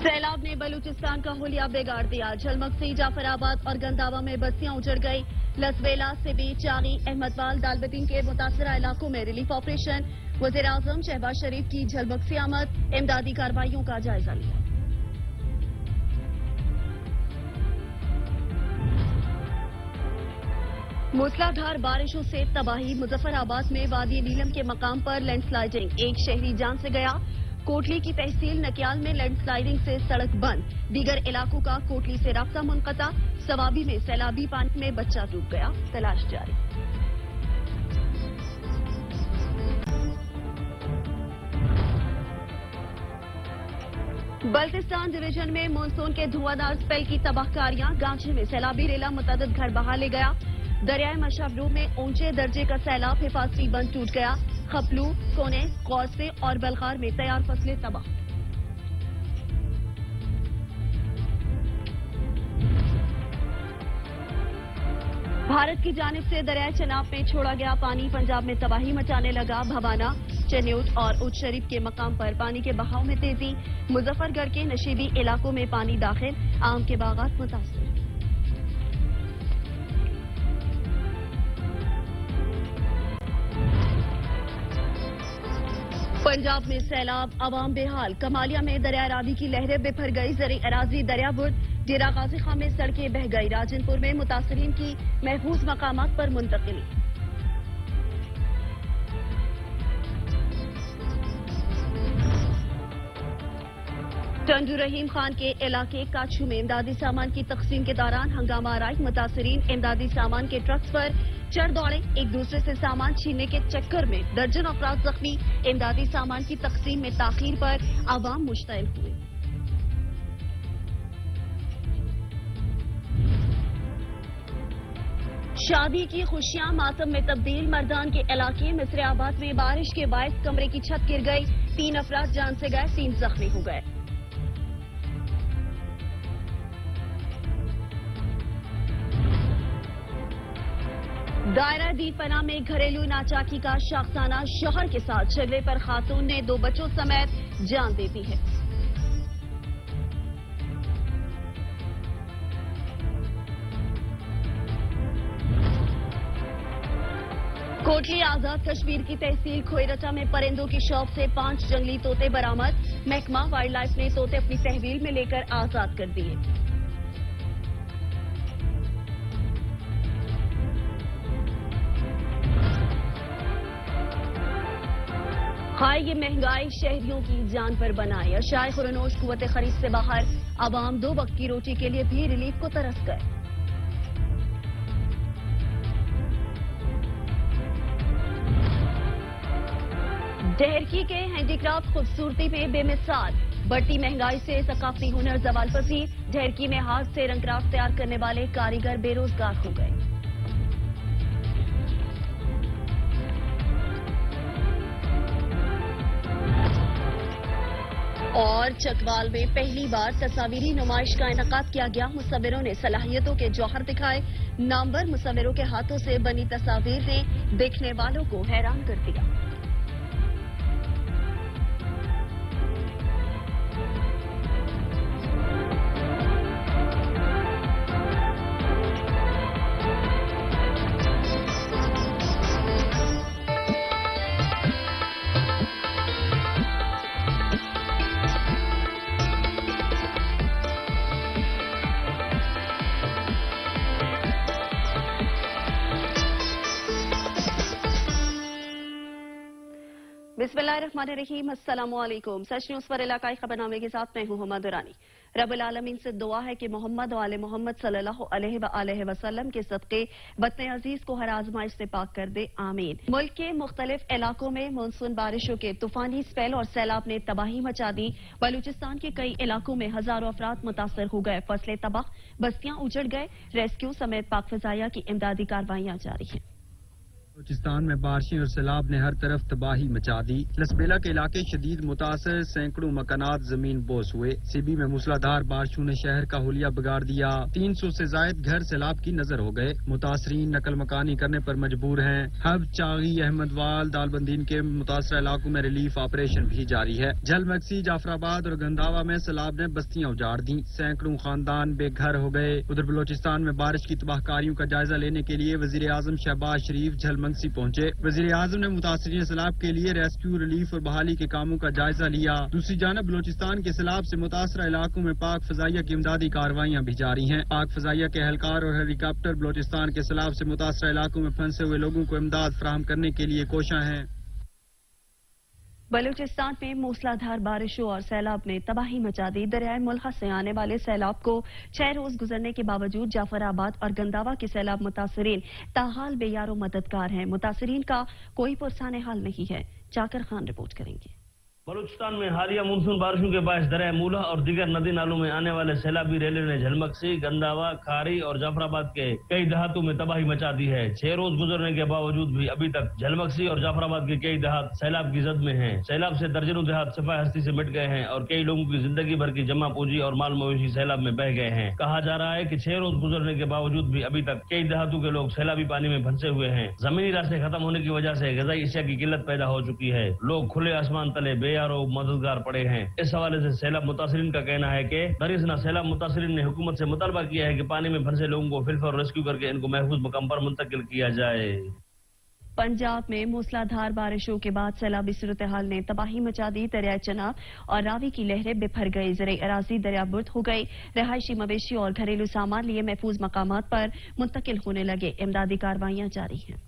سیلاب نے بلوچستان کا حلیہ بگاڑ دیا. جھلمکسی، جعفرآباد اور گنداوا میں بستیاں اجڑ گئی. لسویلا، سبی، چاغی، احمدوال، دالبتین کے متاثرہ علاقوں میں ریلیف آپریشن. وزیراعظم شہباز شریف کی جھلمکسی آمد. امدادی کارروائیوں کا جائزہ لیا. موسلادھار بارشوں سے تباہی. مظفرآباد میں وادی نیلم کے مقام پر لینڈ سلائیڈنگ. ایک شہری جان سے گیا. کوٹلی کی تحصیل نکیال میں لینڈ سلائیڈنگ سے سڑک بند. دیگر علاقوں کا کوٹلی سے رابطہ منقطع. سوابی میں سیلابی پانی میں بچہ ڈوب گیا. تلاش جاری. بلتستان ڈویژن میں مانسون کے دھواں دار سپیل کی تباہ کاریاں. گانچے میں سیلابی ریلا متعدد گھر بہا لے گیا. دریائے مشابرو میں اونچے درجے کا سیلاب. حفاظتی بند ٹوٹ گیا. خپلو، کونے، قوسے اور بلغار میں تیار فصلیں تباہ. بھارت کی جانب سے دریائے چناب میں چھوڑا گیا پانی. پنجاب میں تباہی مچانے لگا. بھوانا، چنیوٹ اور اچ شریف کے مقام پر پانی کے بہاؤ میں تیزی. مظفر گڑھ کے نشیبی علاقوں میں پانی داخل. آم کے باغات متاثر. پنجاب میں سیلاب، عوام بے حال. کمالیہ میں دریائے راوی کی لہریں بپھر گئی. زرعی اراضی دریا برد. ڈیرہ غازی خان میں سڑکیں بہہ گئی. راجن پور میں متاثرین کی محفوظ مقامات پر منتقلی. ٹنڈو رحیم خان کے علاقے کاچھو میں امدادی سامان کی تقسیم کے دوران ہنگامہ آرائی. متاثرین امدادی سامان کے ٹرکس پر چڑھ دوڑے. ایک دوسرے سے سامان چھیننے کے چکر میں درجن افراد زخمی. امدادی سامان کی تقسیم میں تاخیر پر عوام مشتعل ہوئے. شادی کی خوشیاں ماتم میں تبدیل. مردان کے علاقے مصر آباد میں بارش کے باعث کمرے کی چھت گر گئی. 3 افراد جان سے گئے. 3 زخمی ہو گئے. دائرہ دید پناہ میں گھریلو ناچاکی کا شاخسانہ. شوہر کے ساتھ جھگڑے پر خاتون نے 2 بچوں سمیت جان دے دی ہے. کوٹلی آزاد کشمیر کی تحصیل کھوئرٹا میں پرندوں کی شاپ سے 5 جنگلی طوطے برآمد. محکمہ وائلڈ لائف نے طوطے اپنی تحویل میں لے کر آزاد کر دیے. ہائے یہ مہنگائی شہریوں کی جان پر بنائے. اشیاء خورنوش قوت خرید سے باہر. عوام 2 وقت کی روٹی کے لیے بھی ریلیف کو ترس گئے. ڈہرکی کے ہینڈی کرافٹ خوبصورتی میں بے مثال. بڑھتی مہنگائی سے ثقافتی ہنر زوال پذیر. ڈہرکی میں ہاتھ سے رنگ کرافٹ تیار کرنے والے کاریگر بے روزگار ہو گئے. اور چکوال میں پہلی بار تصاویری نمائش کا انعقاد کیا گیا. مصوروں نے صلاحیتوں کے جوہر دکھائے. نامور مصوروں کے ہاتھوں سے بنی تصاویر نے دیکھنے والوں کو حیران کر دیا. بسم اللہ الرحمن الرحیم. السلام علیکم. سچ نیوز پر علاقائی خبرنامے کے ساتھ میں ہوں ہما دورانی. رب العالمین سے دعا ہے کہ محمد و آل محمد صلی اللہ علیہ وآلہ وسلم کے صدقے وطن عزیز کو ہر آزمائش سے پاک کر دے. آمین. ملک کے مختلف علاقوں میں مانسون بارشوں کے طوفانی سپیل اور سیلاب نے تباہی مچا دی. بلوچستان کے کئی علاقوں میں ہزاروں افراد متاثر ہو گئے. فصلیں تباہ، بستیاں اجڑ گئے. ریسکیو سمیت پاک فضائیہ کی امدادی کارروائیاں جاری ہیں. بلوچستان میں بارشیں اور سیلاب نے ہر طرف تباہی مچا دی۔ لسبیلا کے علاقے شدید متاثر، سینکڑوں مکانات زمین بوس ہوئے۔ سیبی میں موسلادھار بارشوں نے شہر کا حلیہ بگاڑ دیا۔ 300 سے زائد گھر سیلاب کی نظر ہو گئے۔ متاثرین نقل مکانی کرنے پر مجبور ہیں۔ حب، چاغی، احمد وال، دالبندین کے متاثرہ علاقوں میں ریلیف آپریشن بھی جاری ہے۔ جھل مکسی، جعفر آباد اور گنداوا میں سیلاب نے بستیاں اجاڑ دیں۔ سینکڑوں خاندان بے گھر ہو گئے۔ ادھر بلوچستان میں بارش کی تباہ کاریوں کا جائزہ لینے کے لیے وزیر اعظم شہباز شریف جھل منگسی پہنچے۔ وزیر اعظم نے متاثرین سیلاب کے لیے ریسکیو، ریلیف اور بحالی کے کاموں کا جائزہ لیا۔ دوسری جانب بلوچستان کے سیلاب سے متاثرہ علاقوں میں پاک فضائیہ کی امدادی کارروائیاں بھی جاری ہیں۔ پاک فضائیہ کے اہلکار اور ہیلی کاپٹر بلوچستان کے سیلاب سے متاثرہ علاقوں میں پھنسے ہوئے لوگوں کو امداد فراہم کرنے کے لیے کوشاں ہیں۔ بلوچستان میں موسلادھار بارشوں اور سیلاب نے تباہی مچا دی۔ دریائے ملخہ سے آنے والے سیلاب کو 6 روز گزرنے کے باوجود جعفر آباد اور گنداوا کے سیلاب متاثرین تاحال بے یار و مددگار ہیں۔ متاثرین کا کوئی پرسان حال نہیں ہے۔ چاکر خان رپورٹ کریں گے۔ بلوچستان میں حالیہ مونسون بارشوں کے باعث دریائے مولہ اور دیگر ندی نالوں میں آنے والے سیلابی ریلے نے جھلمکسی، گنداوا، کھاری اور جعفر آباد کے کئی دیہاتوں میں تباہی مچا دی ہے۔ 6 روز گزرنے کے باوجود بھی ابھی تک جھلمکسی اور جعفر آباد کے کئی دیہات سیلاب کی زد میں ہیں۔ سیلاب سے درجنوں دیہات صفحہ ہستی سے مٹ گئے ہیں اور کئی لوگوں کی زندگی بھر کی جمع پونجی اور مال مویشی سیلاب میں بہہ گئے ہیں۔ کہا جا رہا ہے کہ 6 روز گزرنے کے باوجود بھی ابھی تک کئی دیہاتوں کے لوگ سیلابی پانی میں پھنسے ہوئے ہیں۔ زمینی راستے ختم ہونے کی وجہ سے غذائی اشیاء کی قلت پیدا ہو چکی ہے۔ لوگ کھلے آسمان تلے بے یار و مددگار پڑے ہیں۔ اس حوالے سے سیلاب متاثرین کا کہنا ہے کہ دریاسنا سیلاب متاثرین نے حکومت سے مطالبہ کیا ہے کہ پانی میں پھنسے لوگوں کو فلفل اور ریسکیو کر کے ان کو محفوظ مقام پر منتقل کیا جائے۔ پنجاب میں موسلادھار بارشوں کے بعد سیلابی صورتحال نے تباہی مچا دی۔ دریائے چناب اور راوی کی لہریں بپھر گئی۔ زرعی اراضی دریا برد ہو گئی۔ رہائشی مویشی اور گھریلو سامان لیے محفوظ مقامات پر منتقل ہونے لگے۔ امدادی کارروائیاں جاری ہیں۔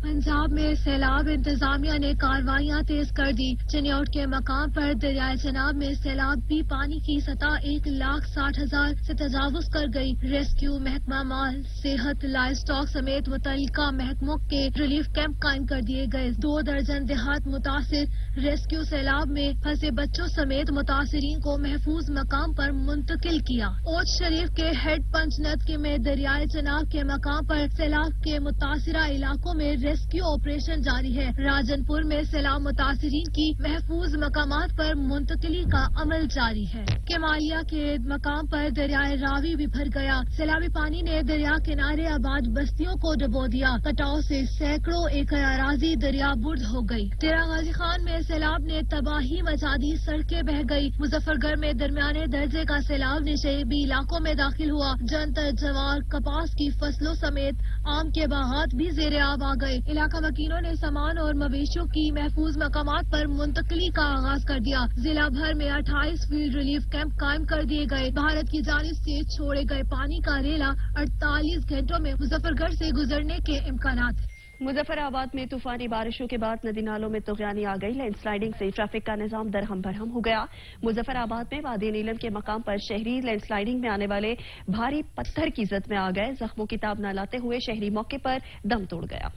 پنجاب میں سیلاب انتظامیہ نے کارروائیاں تیز کر دی۔ چنیوٹ کے مقام پر دریائے چناب میں سیلابی پانی کی سطح 1,60,000 سے تجاوز کر گئی۔ ریسکیو، محکمہ مال، صحت، لائف اسٹاک سمیت متعلقہ محکموں کے ریلیف کیمپ قائم کر دیے گئے۔ 2 درجن دیہات متاثر۔ ریسکیو سیلاب میں پھنسے بچوں سمیت متاثرین کو محفوظ مقام پر منتقل کیا۔ اوچ شریف کے ہیڈ پنچنت میں دریائے چناب کے مقام پر سیلاب کے متاثرہ علاقوں میں ریسکیو آپریشن جاری ہے۔ راجن پور میں سیلاب متاثرین کی محفوظ مقامات پر منتقلی کا عمل جاری ہے۔ کمالیہ کے مقام پر دریائے راوی بپھر گیا۔ سیلابی پانی نے دریا کنارے آباد بستیوں کو ڈبو دیا۔ کٹاؤ سے سینکڑوں ایکڑ اراضی دریا برد ہو گئی۔ تیرا غازی خان میں سیلاب نے تباہی مچا دی، سڑکیں بہہ گئی۔ مظفر گڑھ میں درمیانے درجے کا سیلاب نشیبی علاقوں میں داخل ہوا۔ جنتر، جوار، کپاس کی فصلوں سمیت آم کے باغات بھی زیر آب آ گئے۔ علاقہ وکیلوں نے سامان اور مویشیوں کی محفوظ مقامات پر منتقلی کا آغاز کر دیا۔ ضلع بھر میں 28 فیلڈ ریلیف کیمپ قائم کر دیے گئے۔ بھارت کی جانب سے چھوڑے گئے پانی کا ریلا 48 گھنٹوں میں مظفر گڑھ سے گزرنے کے امکانات۔ مظفر آباد میں طوفانی بارشوں کے بعد ندی نالوں میں طغیانی آ گئی۔ لینڈ سلائیڈنگ سے ٹریفک کا نظام درہم برہم ہو گیا۔ مظفر آباد میں وادی نیلم کے مقام پر شہری لینڈ سلائیڈنگ میں آنے والے بھاری پتھر کی زد میں آ گئے۔ زخموں کی تاب نہ لاتے ہوئے شہری موقع پر دم توڑ گیا۔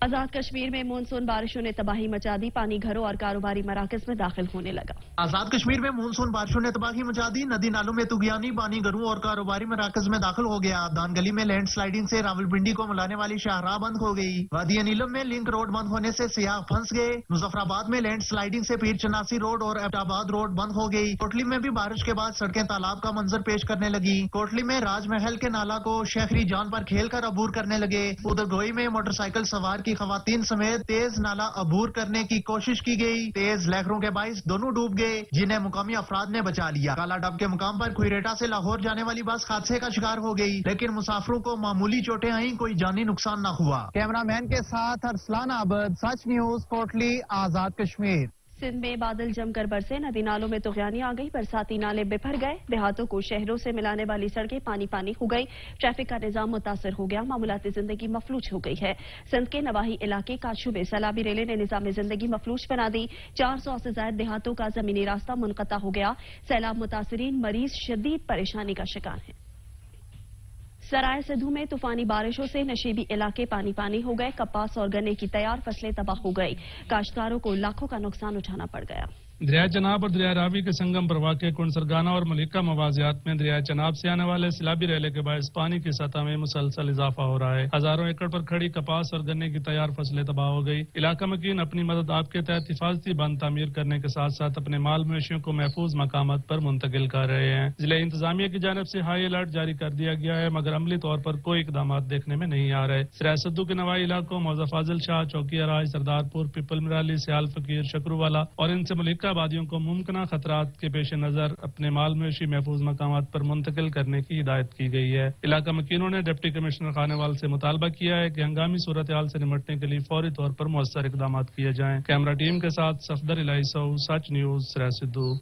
آزاد کشمیر میں مونسون بارشوں نے تباہی مچا دی۔ پانی گھروں اور کاروباری مراکز میں داخل ہونے لگا۔ آزاد کشمیر میں مونسون بارشوں نے تباہی مچا دی۔ ندی نالوں میں طغیانی پانی گھروں اور کاروباری مراکز میں داخل ہو گیا۔ دان گلی میں لینڈ سلائیڈنگ سے راولپنڈی کو ملانے والی شاہراہ بند ہو گئی۔ وادی نیلم میں لنک روڈ بند ہونے سے سیاح پھنس گئے۔ مظفر آباد میں لینڈ سلائیڈنگ سے پیر چناسی روڈ اور ایبٹ آباد روڈ بند ہو گئی۔ کوٹلی میں بھی بارش کے بعد سڑکیں تالاب کا منظر پیش کرنے لگی۔ کوٹلی میں راج محل کے نالا کو شیخری جان پر کھیل کر عبور کرنے لگے۔ ادھر گوئی میں موٹر سائیکل سوار کی خواتین سمیت تیز نالا عبور کرنے کی کوشش کی گئی۔ تیز لہروں کے باعث دونوں ڈوب گئے، جنہیں مقامی افراد نے بچا لیا۔ کالا ڈب کے مقام پر کھوئیریٹا سے لاہور جانے والی بس حادثے کا شکار ہو گئی، لیکن مسافروں کو معمولی چوٹیں آئیں، کوئی جانی نقصان نہ ہوا۔ کیمرہ مین کے ساتھ ارسلان عابد، سچ نیوز، کوٹلی، آزاد کشمیر۔ سندھ میں بادل جم کر برسے، ندی نالوں میں طغیانی آ گئی۔ برساتی نالے بپھر گئے، دیہاتوں کو شہروں سے ملانے والی سڑکیں پانی پانی ہو گئی۔ ٹریفک کا نظام متاثر ہو گیا، معمولاتی زندگی مفلوج ہو گئی ہے۔ سندھ کے نواحی علاقے کاشو میں سیلابی ریلے نے نظام زندگی مفلوج بنا دی۔ 400 سے زائد دیہاتوں کا زمینی راستہ منقطع ہو گیا۔ سیلاب متاثرین مریض شدید پریشانی کا شکار ہیں۔ سرائے سدھو میں طوفانی بارشوں سے نشیبی علاقے پانی پانی ہو گئے۔ کپاس اور گنے کی تیار فصلیں تباہ ہو گئی۔ کاشتکاروں کو لاکھوں کا نقصان اٹھانا پڑ گیا۔ دریائے چناب اور دریائے راوی کے سنگم پر واقع کنسرگانہ اور ملکہ موازیات میں دریائے چناب سے آنے والے سیلابی ریلے کے باعث پانی کی سطح میں مسلسل اضافہ ہو رہا ہے. ہزاروں ایکڑ پر کھڑی کپاس اور گنے کی تیار فصلیں تباہ ہو گئی. علاقہ مکین اپنی مدد آپ کے تحت حفاظتی بند تعمیر کرنے کے ساتھ ساتھ اپنے مال مویشیوں کو محفوظ مقامات پر منتقل کر رہے ہیں. ضلع انتظامیہ کی جانب سے ہائی الرٹ جاری کر دیا گیا ہے مگر عملی طور پر کوئی اقدامات دیکھنے میں نہیں آ رہے. سرائے سدو کے نوائی علاقوں موضع فاضل شاہ، چوکی اراج، سردار پور، پیپل مرالی، سیال فقیر، شکرو والا اور ان سے ملکہ آبادیوں کو ممکنہ خطرات کے پیش نظر اپنے مال مویشی محفوظ مقامات پر منتقل کرنے کی ہدایت کی گئی ہے. علاقہ مکینوں نے ڈپٹی کمشنر خانیوال سے مطالبہ کیا ہے کہ ہنگامی صورتحال سے نمٹنے کے لیے فوری طور پر مؤثر اقدامات کیے جائیں. کیمرہ ٹیم کے ساتھ صفدر الہی سو، سچ نیوز، سرائے سدو.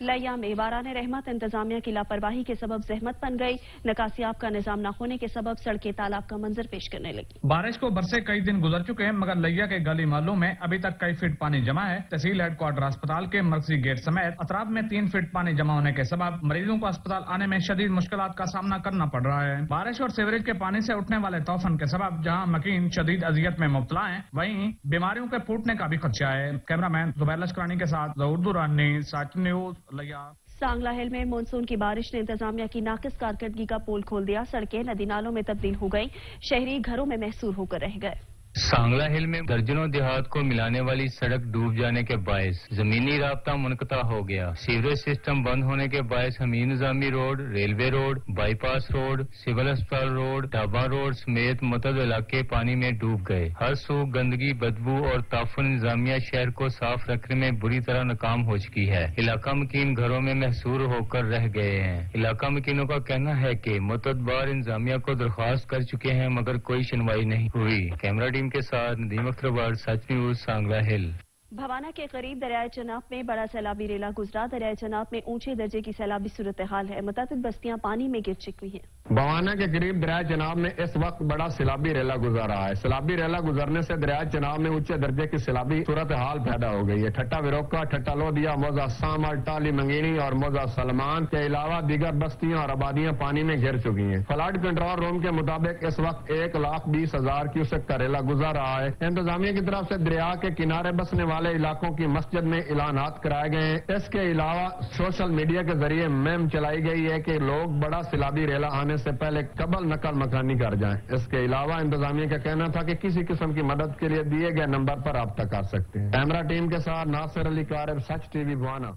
لیا میں باران رحمت انتظامیہ کی لاپرواہی کے سبب زحمت بن گئی. نکاسیاب کا نظام نہ ہونے کے سبب سڑکیں تالاب کا منظر پیش کرنے لگی. بارش کو برسے کئی دن گزر چکے ہیں مگر لیا کے گلی محلوں میں ابھی تک کئی فٹ پانی جمع ہے. تحصیل ہیڈ کوارٹر اسپتال کے مرکزی گیٹ سمیت اطراف میں 3 فٹ پانی جمع ہونے کے سبب مریضوں کو اسپتال آنے میں شدید مشکلات کا سامنا کرنا پڑ رہا ہے. بارش اور سیوریج کے پانی سے اٹھنے والے طوفان کے سبب جہاں مکین شدید اذیت میں مبتلا ہیں وہیں بیماریوں کے پھوٹنے کا بھی خدشہ ہے. کیمرہ مین زبیر لشکرانی کے ساتھ ظہور دورانی، سچ نیوز، لیا. سانگلہ ہل میں مونسون کی بارش نے انتظامیہ کی ناقص کارکردگی کا پول کھول دیا. سڑکیں ندی نالوں میں تبدیل ہو گئی. شہری گھروں میں محصور ہو کر رہ گئے. سانگلہ ہل میں درجنوں دیہات کو ملانے والی سڑک ڈوب جانے کے باعث زمینی رابطہ منقطع ہو گیا. سیوریج سسٹم بند ہونے کے باعث Hameed Nizami road, railway road, bypass road, civil اسپتال روڈ، ڈھابا روڈ سمیت متعدد علاقے پانی میں ڈوب گئے. ہر سو گندگی، بدبو اور تعفن انتظامیہ شہر کو صاف رکھنے میں بری طرح ناکام ہو چکی ہے. علاقہ مکین گھروں میں محصور ہو کر رہ گئے ہیں. علاقہ مکینوں کا کہنا ہے کہ متعدد بار انتظامیہ کو درخواست کر چکے ہیں مگر کوئی سنوائی نہیں ہوئی. کیمرہ ٹیم کے ساتھ ندیم اختر، سچ نیوز، سانگلہ ہل. بھوانا کے قریب دریائے چناب میں بڑا سیلابی ریلا گزرا. دریائے چناب میں اونچے درجے کی سیلابی صورتحال ہے. متعدد بستیاں پانی میں گر چکی ہیں. بھوانا کے قریب دریائے چناب میں اس وقت بڑا سیلابی ریلا گزر رہا ہے. سیلابی ریلا گزرنے سے دریائے چناب میں اونچے درجے کی سیلابی صورتحال پیدا ہو گئی ہے. ٹھٹا وروکا، ٹھٹا لودیا، موزہ سامر، ٹالی منگینی اور موزہ سلمان کے علاوہ دیگر بستیاں اور آبادیاں پانی میں گھر چکی ہیں. فلڈ کنٹرول روم کے مطابق اس وقت 1,20,000 کیوسک کا ریلا گزر رہا ہے. انتظامیہ کی طرف سے دریا کے کنارے بسنے والے علاقوں کی مسجد میں اعلانات کرائے گئے ہیں. اس کے علاوہ سوشل میڈیا کے ذریعے مہم چلائی گئی ہے کہ لوگ بڑا سیلابی ریلا آنے سے پہلے قبل نقل مکانی کر جائیں. اس کے علاوہ انتظامیہ کا کہنا تھا کہ کسی قسم کی مدد کے لیے دیے گئے نمبر پر رابطہ کر سکتے ہیں. کیمرہ ٹیم کے ساتھ ناصر علی کارب، سچ ٹی وی، بھوانا.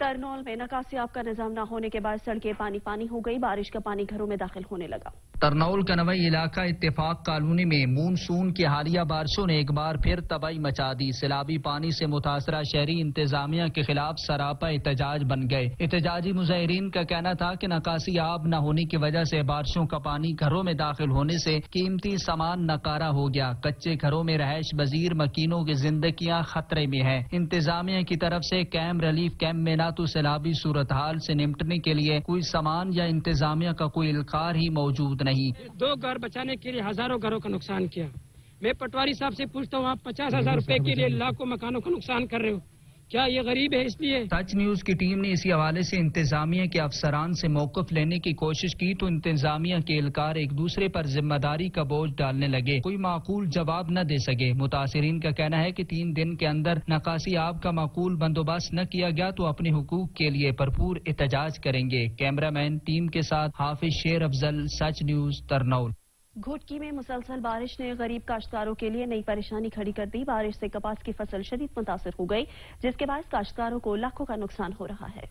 ترنول میں نکاسیاب کا نظام نہ ہونے کے بعد سڑکیں پانی ہو گئی. بارش کا پانی گھروں میں داخل ہونے لگا. ترنول کا نوائی علاقہ اتفاق کالونی میں مونسون کی حالیہ بارشوں نے ایک بار پھر تباہی مچا دی. سیلابی پانی سے متاثرہ شہری انتظامیہ کے خلاف سراپا احتجاج بن گئے. احتجاجی مظاہرین کا کہنا تھا کہ نکاسی آب نہ ہونے کی وجہ سے بارشوں کا پانی گھروں میں داخل ہونے سے قیمتی سامان ناکارہ ہو گیا. کچے گھروں میں رہائش پذیر مکینوں کی زندگیاں خطرے میں ہیں. انتظامیہ کی طرف سے کیمپ ریلیف کیمپ میں نہ تو سیلابی صورتحال سے نمٹنے کے لیے کوئی سامان یا انتظامیہ کا کوئی اہلکار ہی موجود نہیں. 2 گھر بچانے کے لیے ہزاروں گھروں کا نقصان کیا. میں پٹواری صاحب سے پوچھتا ہوں، آپ 50,000 روپے کے لیے لاکھوں مکانوں کا نقصان کر رہے ہو، کیا یہ غریب ہے؟ اس لیے سچ نیوز کی ٹیم نے اسی حوالے سے انتظامیہ کے افسران سے موقف لینے کی کوشش کی تو انتظامیہ کے اہلکار ایک دوسرے پر ذمہ داری کا بوجھ ڈالنے لگے. کوئی معقول جواب نہ دے سکے. متاثرین کا کہنا ہے کہ 3 دن کے اندر نکاسی آب کا معقول بندوبست نہ کیا گیا تو اپنے حقوق کے لیے بھرپور احتجاج کریں گے. کیمرہ مین ٹیم کے ساتھ حافظ شیر افضل، سچ نیوز، ترنول. گھٹکی میں مسلسل بارش نے غریب کاشتکاروں کے لیے نئی پریشانی کھڑی کر دی. بارش سے کپاس کی فصل شدید متاثر ہو گئی جس کے باعث کاشتکاروں کو لاکھوں کا نقصان ہو رہا ہے.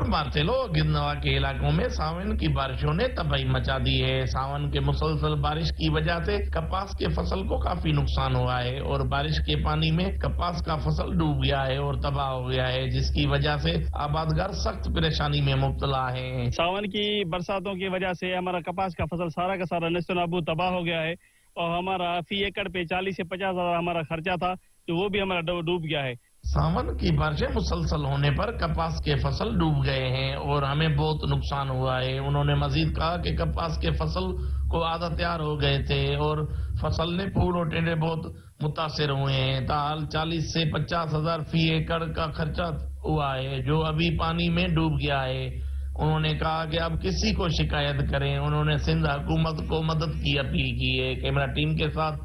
مارتیلو گندوا کے علاقوں میں ساون کی بارشوں نے تباہی مچا دی ہے. ساون کے مسلسل بارش کی وجہ سے کپاس کے فصل کو کافی نقصان ہوا ہے اور بارش کے پانی میں کپاس کا فصل ڈوب گیا ہے اور تباہ ہو گیا ہے جس کی وجہ سے آبادگار سخت پریشانی میں مبتلا ہیں. ساون کی برساتوں کی وجہ سے ہمارا کپاس کا فصل سارا کا سارا نیست و نابود تباہ ہو گیا ہے اور ہمارا فی ایکڑ پہ 40 سے 50 ہزار ہمارا خرچہ تھا تو وہ بھی ہمارا ڈوب گیا ہے. ساون کی بارشیں مسلسل ہونے پر کپاس کے فصل ڈوب گئے ہیں اور ہمیں بہت نقصان ہوا ہے. انہوں نے مزید کہا کہ کپاس کے فصل کو آدھا تیار ہو گئے تھے اور فصل نے پھول اور ٹینڈے بہت متاثر ہوئے ہیں. تاحال 40 سے 50 ہزار فی ایکڑ کا خرچہ ہوا ہے جو ابھی پانی میں ڈوب گیا ہے. انہوں نے کہا کہ اب کسی کو شکایت کریں. انہوں نے سندھ حکومت کو مدد کی اپیل کی ہے. کیمرہ ٹیم کے ساتھ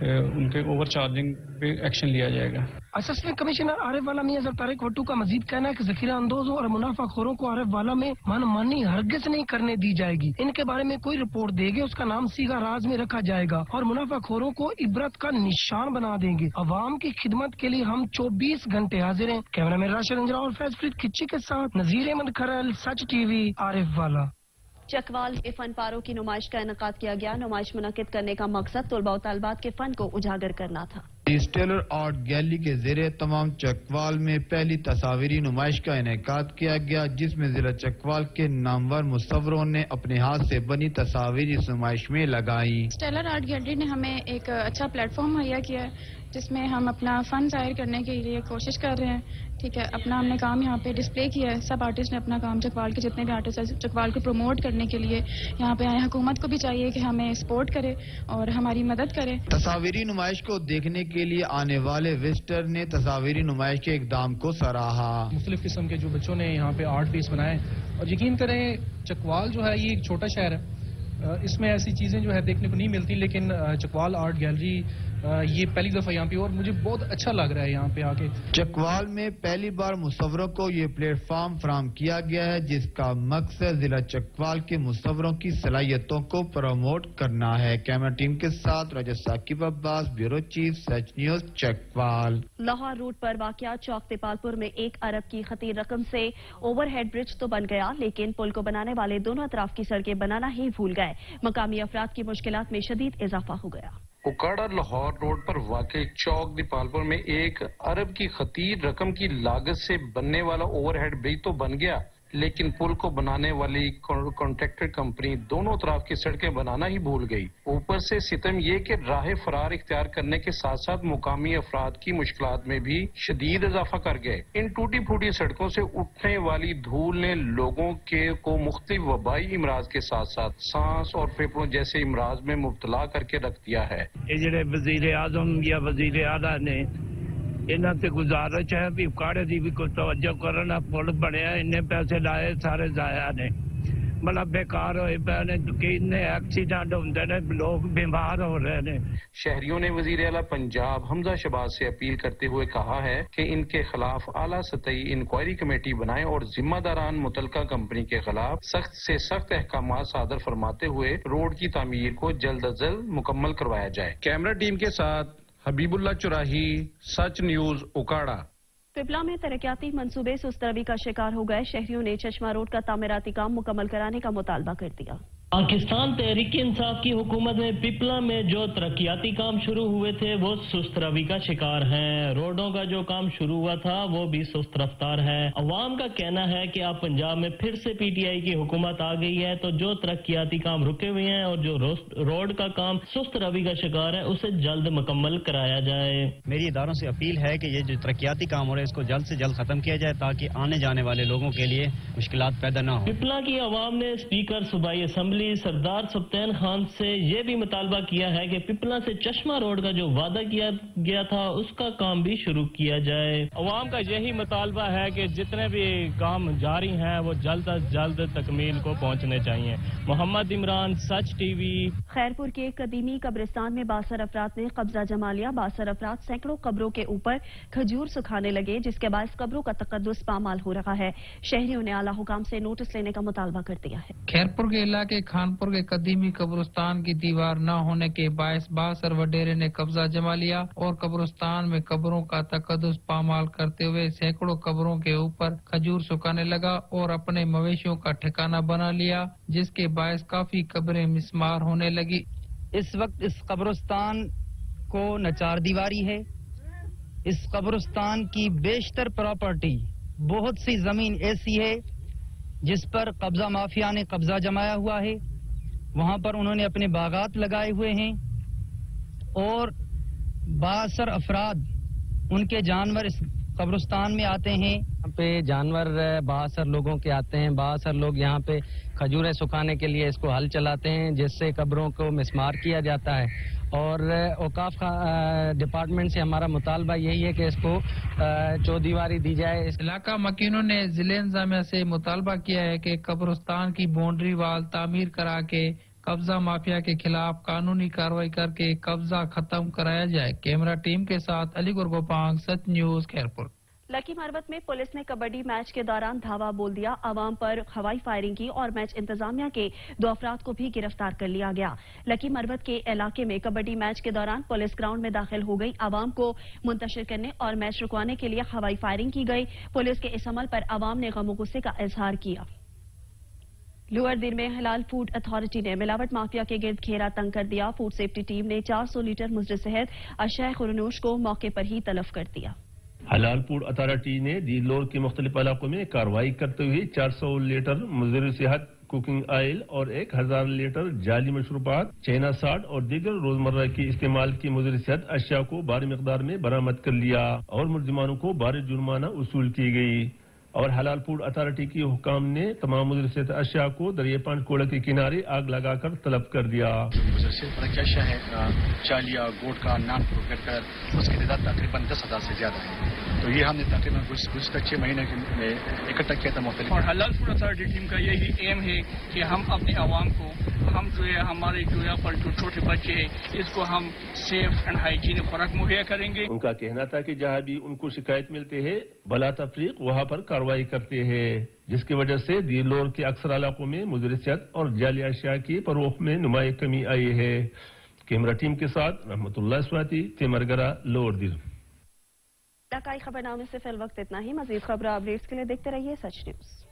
ان کے اوور چارجنگ پہ ایکشن لیا جائے گا۔ اسسٹنٹ کمشنر عارف والا میاں طارق وٹو کا مزید کہنا ہے کہ ذخیرہ اندوزوں اور منافع خوروں کو عارف والا میں من مانی ہرگز نہیں کرنے دی جائے گی۔ ان کے بارے میں کوئی رپورٹ دے گے اس کا نام سیگا راز میں رکھا جائے گا اور منافع خوروں کو عبرت کا نشان بنا دیں گے۔ عوام کی خدمت کے لیے ہم 24 گھنٹے حاضر ہیں۔ کیمرہ مین راشد انجرا اور فیض فرید کچی کے ساتھ نذیر احمد کھرل، سچ ٹی وی، عارف والا۔ چکوال کے فن پاروں کی نمائش کا انعقاد کیا گیا۔ نمائش منعقد کرنے کا مقصد طلباء و طالبات کے فن کو اجاگر کرنا تھا۔ اسٹیلر آرٹ گیلری کے زیر تمام چکوال میں پہلی تصاویری نمائش کا انعقاد کیا گیا، جس میں ضلع چکوال کے نامور مصوروں نے اپنے ہاتھ سے بنی تصاویر اس نمائش میں لگائی۔ اسٹیلر آرٹ گیلری نے ہمیں ایک اچھا پلیٹ فارم مہیا کیا ہے جس میں ہم اپنا فن ظاہر کرنے کے لیے کوشش کر رہے ہیں۔ ٹھیک ہے، اپنا ہم نے کام یہاں پہ ڈسپلے کیا ہے۔ سب آرٹسٹ نے اپنا کام، چکوال کے جتنے بھی آرٹسٹ ہیں، چکوال کو پروموٹ کرنے کے لیے یہاں پہ آئے۔ حکومت کو بھی چاہیے کہ ہمیں سپورٹ کرے اور ہماری مدد کرے۔ تصاویری نمائش کو دیکھنے کے لیے آنے والے وزٹر نے تصاویری نمائش کے اقدام کو سراہا۔ مختلف قسم کے جو بچوں نے یہاں پہ آرٹ پیس بنائے، اور یقین کریں چکوال جو ہے یہ ایک چھوٹا شہر ہے، اس میں ایسی چیزیں جو ہے دیکھنے کو نہیں ملتی، لیکن چکوال آرٹ گیلری یہ پہلی دفعہ یہاں پہ، اور مجھے بہت اچھا لگ رہا ہے یہاں پہ آ کے۔ چکوال میں پہلی بار مصوروں کو یہ پلیٹ فارم فراہم کیا گیا ہے، جس کا مقصد ضلع چکوال کے مصوروں کی صلاحیتوں کو پروموٹ کرنا ہے۔ کیمرہ ٹیم کے ساتھ راجہ ثاقب عباس، بیورو چیف، سچ نیوز، چکوال۔ لاہور روڈ پر واقع چوک تپال پور میں 1 ارب کی خطیر رقم سے اوور ہیڈ برج تو بن گیا، لیکن پل کو بنانے والے دونوں اطراف کی سڑکیں بنانا ہی بھول گئے۔ مقامی افراد کی مشکلات میں شدید اضافہ ہو گیا۔ اکاڑا لاہور روڈ پر واقع چوک دیپال پور میں 1 ارب کی خطیر رقم کی لاگت سے بننے والا اوور ہیڈ برج تو بن گیا، لیکن پل کو بنانے والی کانٹریکٹر کمپنی دونوں اطراف کی سڑکیں بنانا ہی بھول گئی۔ اوپر سے ستم یہ کہ راہ فرار اختیار کرنے کے ساتھ ساتھ مقامی افراد کی مشکلات میں بھی شدید اضافہ کر گئے۔ ان ٹوٹی پھوٹی سڑکوں سے اٹھنے والی دھول نے لوگوں کو مختلف وبائی امراض کے ساتھ ساتھ سانس اور پھیپھڑوں جیسے امراض میں مبتلا کر کے رکھ دیا ہے۔ یہ جڑے وزیر اعظم یا وزیر اعلیٰ نے انہاں سے گزارش ہے بھی اکاڑے دی بھی کوئی توجہ کرنا، پل بنیا اننے پیسے لائے سارے ضائع نے، مطلب بیکار ہوئے پے نے، کتنے ایکسیڈنٹ ہوندے نے، لوگ بیمار ہو رہے ہیں۔ شہریوں نے وزیر اعلیٰ پنجاب حمزہ شہباز سے اپیل کرتے ہوئے کہا ہے کہ ان کے خلاف اعلیٰ سطحی انکوائری کمیٹی بنائیں اور ذمہ داران متعلقہ کمپنی کے خلاف سخت سے سخت احکامات صادر فرماتے ہوئے روڈ کی تعمیر کو جلد از جلد مکمل کروایا جائے۔ کیمرہ ٹیم کے ساتھ حبیب اللہ چراہی، سچ نیوز، اکاڑا۔ پپلا میں ترقیاتی منصوبے سست روی کا شکار ہو گئے۔ شہریوں نے چشمہ روڈ کا تعمیراتی کام مکمل کرانے کا مطالبہ کر دیا۔ پاکستان تحریک انصاف کی حکومت میں پپلا میں جو ترقیاتی کام شروع ہوئے تھے وہ سست روی کا شکار ہیں۔ روڈوں کا جو کام شروع ہوا تھا وہ بھی سست رفتار ہے۔ عوام کا کہنا ہے کہ اب پنجاب میں پھر سے پی ٹی آئی کی حکومت آ گئی ہے تو جو ترقیاتی کام رکے ہوئے ہیں اور جو روڈ کا کام سست روی کا شکار ہے اسے جلد مکمل کرایا جائے۔ میری اداروں سے اپیل ہے کہ یہ جو ترقیاتی کام ہو رہے ہیں اس کو جلد سے جلد ختم کیا جائے تاکہ آنے جانے والے لوگوں کے لیے مشکلات پیدا نہ ہوں۔ پپلا کی عوام نے اسپیکر صوبائی اسمبلی سردار سبطین خان سے یہ بھی مطالبہ کیا ہے کہ پپلا سے چشمہ روڈ کا جو وعدہ کیا گیا تھا اس کا کام بھی شروع کیا جائے۔ عوام کا یہی مطالبہ ہے کہ جتنے بھی کام جاری ہیں وہ جلد از جلد تکمیل کو پہنچنے چاہیے۔ محمد عمران، سچ ٹی وی۔ خیرپور کے قدیمی قبرستان میں 62 افراد نے قبضہ جما لیا۔ 62 افراد سینکڑوں قبروں کے اوپر کھجور سکھانے لگے جس کے باعث قبروں کا تقدس پامال ہو رہا ہے۔ شہریوں نے اعلیٰ حکام سے نوٹس لینے کا مطالبہ کر دیا ہے۔ خیرپور کے علاقے خانپور کے قدیمی قبرستان کی دیوار نہ ہونے کے باعث 62 وڈیرے نے قبضہ جما لیا اور قبرستان میں قبروں کا تقدس پامال کرتے ہوئے سینکڑوں قبروں کے اوپر کھجور سکھانے لگا اور اپنے مویشیوں کا ٹھکانہ بنا لیا جس کے باعث کافی قبریں مسمار ہونے لگی۔ اس وقت اس قبرستان کو نچار دیواری ہے۔ اس قبرستان کی بیشتر پراپرٹی، بہت سی زمین ایسی ہے جس پر قبضہ مافیا نے قبضہ جمایا ہوا ہے۔ وہاں پر انہوں نے اپنے باغات لگائے ہوئے ہیں اور 62 افراد ان کے جانور اس قبرستان میں آتے ہیں۔ یہاں پہ جانور 62 لوگوں کے آتے ہیں۔ 62 لوگ یہاں پہ کھجوریں سکھانے کے لیے اس کو ہل چلاتے ہیں جس سے قبروں کو مسمار کیا جاتا ہے۔ اور اوقاف ڈپارٹمنٹ سے ہمارا مطالبہ یہی ہے کہ اس کو چودیواری دی جائے۔ علاقہ مکینوں نے ضلع انتظامیہ سے مطالبہ کیا ہے کہ قبرستان کی باؤنڈری وال تعمیر کرا کے قبضہ مافیا کے خلاف قانونی کارروائی کر کے قبضہ ختم کرایا جائے۔ کیمرہ ٹیم کے ساتھ علی گرگوپانگ، سچ نیوز، خیرپور۔ لکی مربت میں پولیس نے کبڈی میچ کے دوران دھاوا بول دیا، عوام پر ہوائی فائرنگ کی اور میچ انتظامیہ کے 2 افراد کو بھی گرفتار کر لیا گیا۔ لکی مربت کے علاقے میں کبڈی میچ کے دوران پولیس گراؤنڈ میں داخل ہو گئی، عوام کو منتشر کرنے اور میچ رکوانے کے لیے ہوائی فائرنگ کی گئی۔ پولیس کے اس عمل پر عوام نے غم و غصے کا اظہار کیا۔ لوئر دیر میں حلال فوڈ اتھارٹی نے ملاوٹ مافیا کے گرد گھیرا تنگ کر دیا۔ فوڈ سیفٹی ٹیم نے 400 لیٹر مضر صحت اشیاء خورنوش کو موقع پر ہی تلف کر دیا۔ حلال فوڈ اتھارٹی نے دیلور کے مختلف علاقوں میں کارروائی کرتے ہوئے 400 لیٹر مضر صحت کوکنگ آئل اور 1000 لیٹر جعلی مشروبات، چینا ساٹ اور دیگر روزمرہ کی استعمال کی مضر صحت اشیاء کو بھاری مقدار میں برآمد کر لیا اور ملزمانوں کو بھاری جرمانہ وصول کی گئی۔ اور حلال فوڈ اتھارٹی کی حکام نے تمام مضر صحت اشیاء کو دریا پان کوڑا کے کنارے آگ لگا کر طلب کر دیا۔ مضر صحت اشیاء ہے چالیا، گوٹ کا، نان پروکیٹر، اس کی تعداد تقریباً 10,000 سے زیادہ ہے۔ تو یہ ہم نے تقریباً گزشتہ 6 مہینے میں اکٹھا کیا تھا مختلف۔ اور حلال فوڈ اتھارٹی ٹیم کا یہی ایم ہے کہ ہم اپنے عوام کو، ہم جو ہے ہمارے جو یہاں پر جو چھوٹے بچے ہیں اس کو ہم سیف اینڈ ہائیجین خوراک مہیا کریں گے۔ ان کا کہنا تھا کہ جہاں بھی ان کو شکایت ملتے ہے بلا تفریق وہاں پر کارروائی کرتے ہیں، جس کی وجہ سے دیلور کے اکثر علاقوں میں مضر صحت اور جعلی اشیاء کی فروخت میں نمایاں کمی آئی ہے۔ کیمرہ ٹیم کے ساتھ رحمت اللہ سواتی، تیمرگرہ، لوئر دیر۔ علاقائی خبرنامے سے فی الوقت اتنا ہی۔ مزید خبر اپڈیٹس کے لیے دیکھتے رہیے سچ نیوز۔